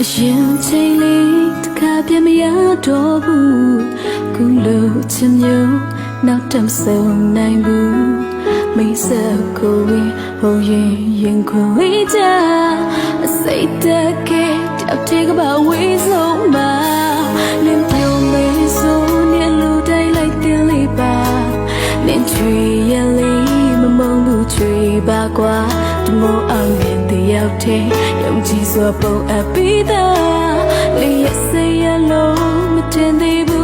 ရင်ချိန်လေးတစ်ခါပြမရတော့ဘူးခုလိုချင်မျိုးနောက်တမ်းဆုံးနိုင်ဘူးမိတ်ဆက်ကိုဝင်ဟိုရင်ခွင်ဝေးကြအစိတ်တက်ကဲတောက်တေကပါဝေးဆုံးပါလင်းပြုံးလေးဆိုနေလူတိုင်းလိုက်တင်လေးပါလင်းချွေရလေးမမုန်းဘူးချွေပါကွာဒီမို့အောင်မြင်တဲ့ရောက်တဲ့ယုံကြည်စွာပုံအပ်ပြီးသားလေးရစေရလို့မတင်သေးဘူး